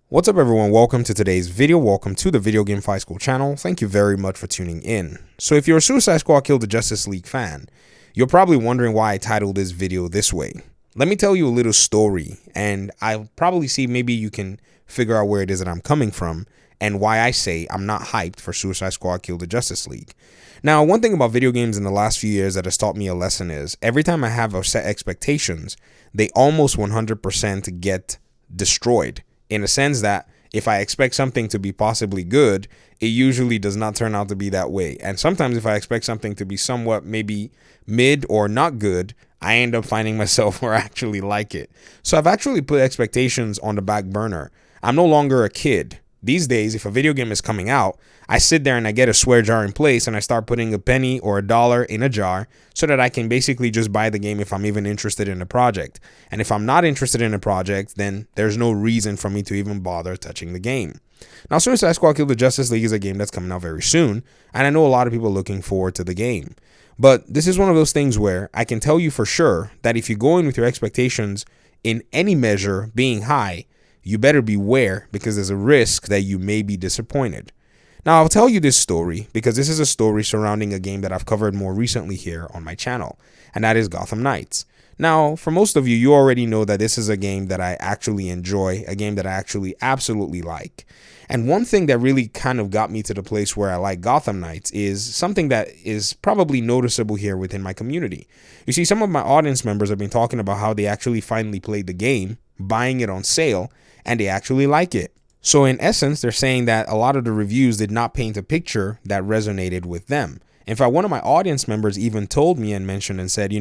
What's up everyone, welcome to today's video. Welcome to the Video Game Fight School channel. Thank you very much for tuning in. So if you're a Suicide Squad Kill the Justice League fan, you're probably wondering why I titled this video this way. Let me tell you a little story, and I'll probably see maybe you can figure out where it is that I'm coming from and why I say I'm not hyped for Suicide Squad Kill the Justice League. Now, one thing about video games in the last few years that has taught me a lesson is every time I have set expectations, they almost 100% get destroyed. In a sense that if I expect something to be possibly good, it usually does not turn out to be that way. And sometimes if I expect something to be somewhat maybe mid or not good, I end up finding myself where I actually like it. So I've actually put expectations on the back burner. I'm no longer a kid. These days, if a video game is coming out, I sit there and I get a swear jar in place and I start putting a penny or $1 in a jar so that I can basically just buy the game if I'm even interested in the project. And if I'm not interested in a project, then there's no reason for me to even bother touching the game. Now, Suicide Squad Kill the Justice League is a game that's coming out very soon, and I know a lot of people are looking forward to the game. But this is one of those things where I can tell you for sure that if you go in with your expectations in any measure being high, you better beware because there's a risk that you may be disappointed. Now, I'll tell you this story because this is a story surrounding a game that I've covered more recently here on my channel, and that is Gotham Knights. Now, for most of you, you already know that this is a game that I actually enjoy, a game that I actually absolutely like. And one thing that really kind of got me to the place where I like Gotham Knights is something that is probably noticeable here within my community. You see, some of my audience members have been talking about how they actually finally played the game, buying it on sale, and they actually like it. So in essence, they're saying that a lot of the reviews did not paint a picture that resonated with them. In fact, one of my audience members even told me and mentioned and said,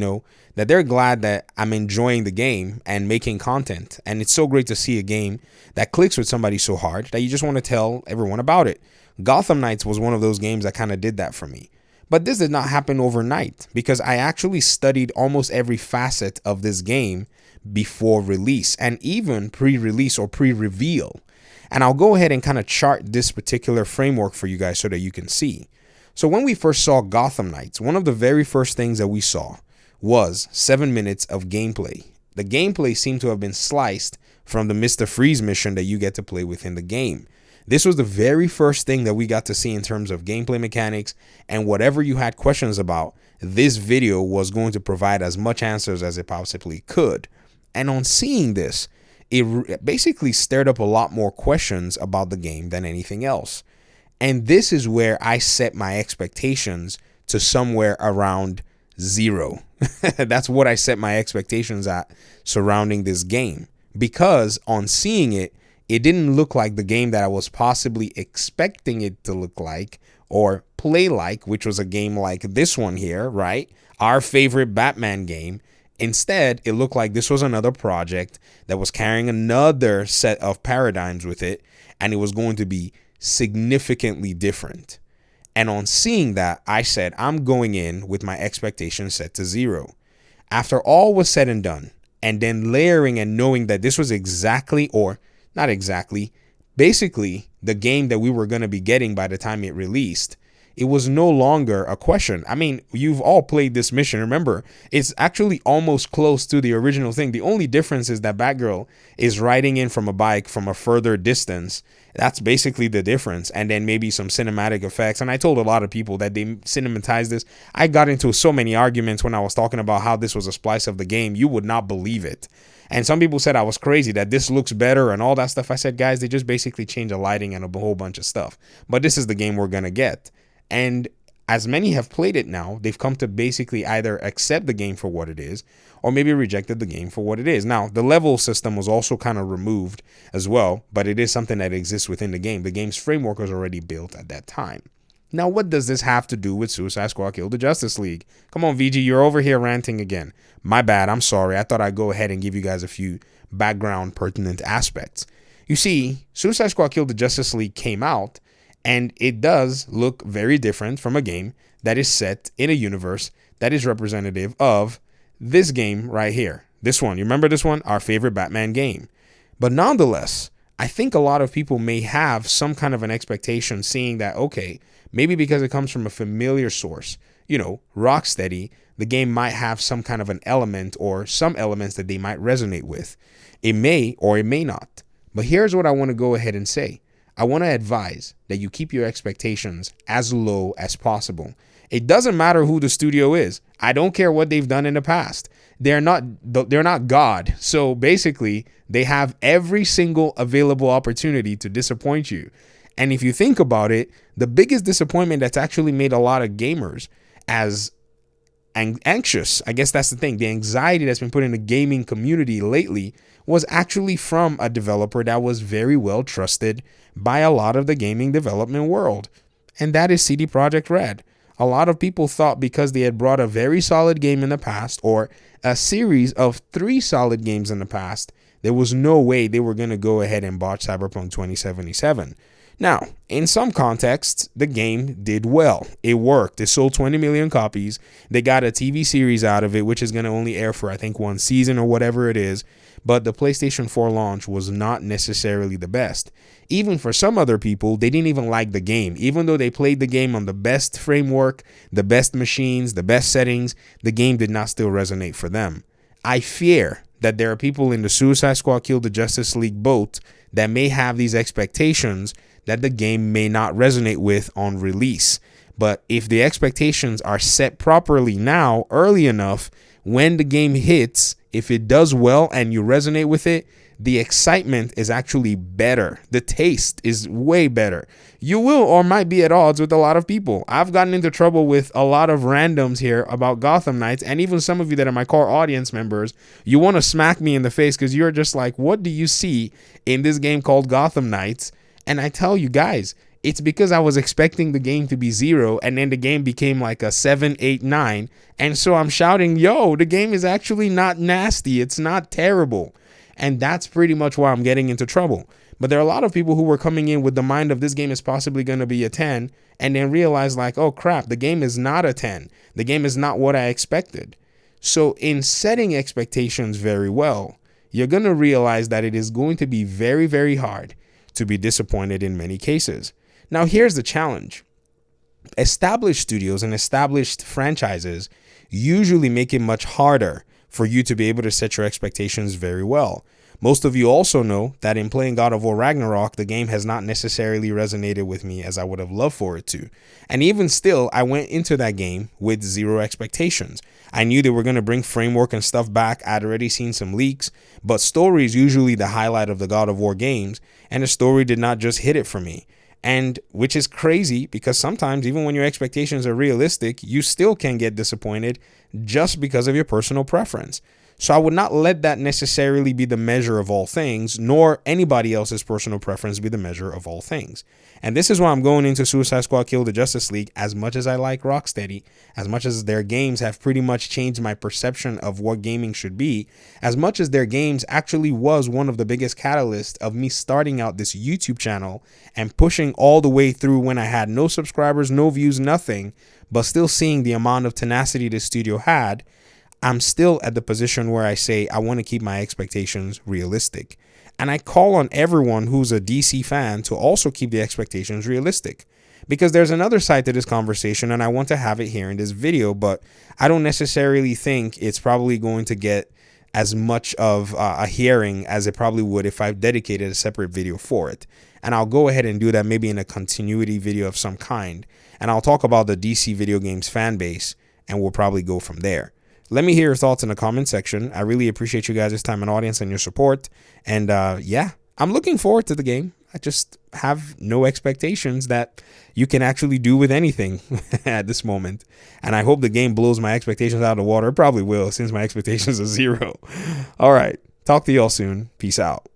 that they're glad that I'm enjoying the game and making content. And it's so great to see a game that clicks with somebody so hard that you just want to tell everyone about it. Gotham Knights was one of those games that kind of did that for me. But this did not happen overnight because I actually studied almost every facet of this game before release and even pre-release or pre-reveal. And I'll go ahead and kind of chart this particular framework for you guys so that you can see. So when we first saw Gotham Knights, one of the very first things that we saw was 7 minutes of gameplay. The gameplay seemed to have been sliced from the Mr. Freeze mission that you get to play within the game. This was the very first thing that we got to see in terms of gameplay mechanics, and whatever you had questions about, this video was going to provide as much answers as it possibly could. And on seeing this, it basically stirred up a lot more questions about the game than anything else. And this is where I set my expectations to somewhere around 0. That's what I set my expectations at surrounding this game. Because on seeing it, it didn't look like the game that I was possibly expecting it to look like or play like, which was a game like this one here, right? Our favorite Batman game. Instead, it looked like this was another project that was carrying another set of paradigms with it, and it was going to be significantly different. And on seeing that, I said, I'm going in with my expectations set to 0. After all was said and done, and then layering and knowing that this was exactly, or not exactly, basically the game that we were going to be getting by the time it released, it was no longer a question. I mean, you've all played this mission. Remember, it's actually almost close to the original thing. The only difference is that Batgirl is riding in from a bike from a further distance. That's basically the difference. And then maybe some cinematic effects. And I told a lot of people that they cinematized this. I got into so many arguments when I was talking about how this was a splice of the game. You would not believe it. And some people said I was crazy, that this looks better and all that stuff. I said, guys, they just basically changed the lighting and a whole bunch of stuff. But this is the game we're going to get. And as many have played it now, they've come to basically either accept the game for what it is or maybe rejected the game for what it is. Now, the level system was also kind of removed as well, but it is something that exists within the game. The game's framework was already built at that time. Now, what does this have to do with Suicide Squad Kill the Justice League? Come on, VG, you're over here ranting again. My bad, I'm sorry. I thought I'd go ahead and give you guys a few background pertinent aspects. You see, Suicide Squad Kill the Justice League came out, and it does look very different from a game that is set in a universe that is representative of this game right here. This one, you remember this one? Our favorite Batman game. But nonetheless, I think a lot of people may have some kind of an expectation seeing that, okay, maybe because it comes from a familiar source, Rocksteady, the game might have some kind of an element or some elements that they might resonate with. It may or it may not. But here's what I want to go ahead and say. I want to advise that you keep your expectations as low as possible. It doesn't matter who the studio is. I don't care what they've done in the past. They're not God. So basically, they have every single available opportunity to disappoint you. And if you think about it, the biggest disappointment that's actually made a lot of gamers as anxious, I guess that's the thing, the anxiety that's been put in the gaming community lately was actually from a developer that was very well trusted by a lot of the gaming development world. And that is CD Projekt Red. A lot of people thought because they had brought a very solid game in the past, or a series of 3 solid games in the past, there was no way they were going to go ahead and botch Cyberpunk 2077. Now, in some contexts, the game did well. It worked. It sold 20 million copies. They got a TV series out of it, which is going to only air for, I think, 1 season or whatever it is. But the PlayStation 4 launch was not necessarily the best. Even for some other people, they didn't even like the game. Even though they played the game on the best framework, the best machines, the best settings, the game did not still resonate for them. I fear that there are people in the Suicide Squad Kill the Justice League boat that may have these expectations that the game may not resonate with on release. But if the expectations are set properly now, early enough, when the game hits, if it does well and you resonate with it, the excitement is actually better. The taste is way better. You will or might be at odds with a lot of people. I've gotten into trouble with a lot of randoms here about Gotham Knights, and even some of you that are my core audience members, you want to smack me in the face because you're just like, what do you see in this game called Gotham Knights? And I tell you guys, it's because I was expecting the game to be 0, and then the game became like a 7, 8, 9. And so I'm shouting, yo, the game is actually not nasty. It's not terrible. And that's pretty much why I'm getting into trouble. But there are a lot of people who were coming in with the mind of this game is possibly going to be a 10, and then realize like, oh crap, the game is not a 10. The game is not what I expected. So in setting expectations very well, you're going to realize that it is going to be very, very hard to be disappointed in many cases. Now, here's the challenge. Established studios and established franchises usually make it much harder for you to be able to set your expectations very well. Most of you also know that in playing God of War Ragnarok, the game has not necessarily resonated with me as I would have loved for it to. And even still, I went into that game with 0 expectations. I knew they were going to bring framework and stuff back. I'd already seen some leaks, but story is usually the highlight of the God of War games, and the story did not just hit it for me. And which is crazy because sometimes even when your expectations are realistic, you still can get disappointed just because of your personal preference. So I would not let that necessarily be the measure of all things, nor anybody else's personal preference be the measure of all things. And this is why I'm going into Suicide Squad Kill the Justice League. As much as I like Rocksteady, as much as their games have pretty much changed my perception of what gaming should be, as much as their games actually was one of the biggest catalysts of me starting out this YouTube channel and pushing all the way through when I had no subscribers, no views, nothing, but still seeing the amount of tenacity this studio had, I'm still at the position where I say I want to keep my expectations realistic. And I call on everyone who's a DC fan to also keep the expectations realistic. Because there's another side to this conversation, and I want to have it here in this video, but I don't necessarily think it's probably going to get as much of a hearing as it probably would if I dedicated a separate video for it. And I'll go ahead and do that maybe in a continuity video of some kind. And I'll talk about the DC video games fan base, and we'll probably go from there. Let me hear your thoughts in the comment section. I really appreciate you guys' time and audience and your support. And yeah, I'm looking forward to the game. I just have no expectations that you can actually do with anything at this moment. And I hope the game blows my expectations out of the water. It probably will, since my expectations are 0. All right. Talk to y'all soon. Peace out.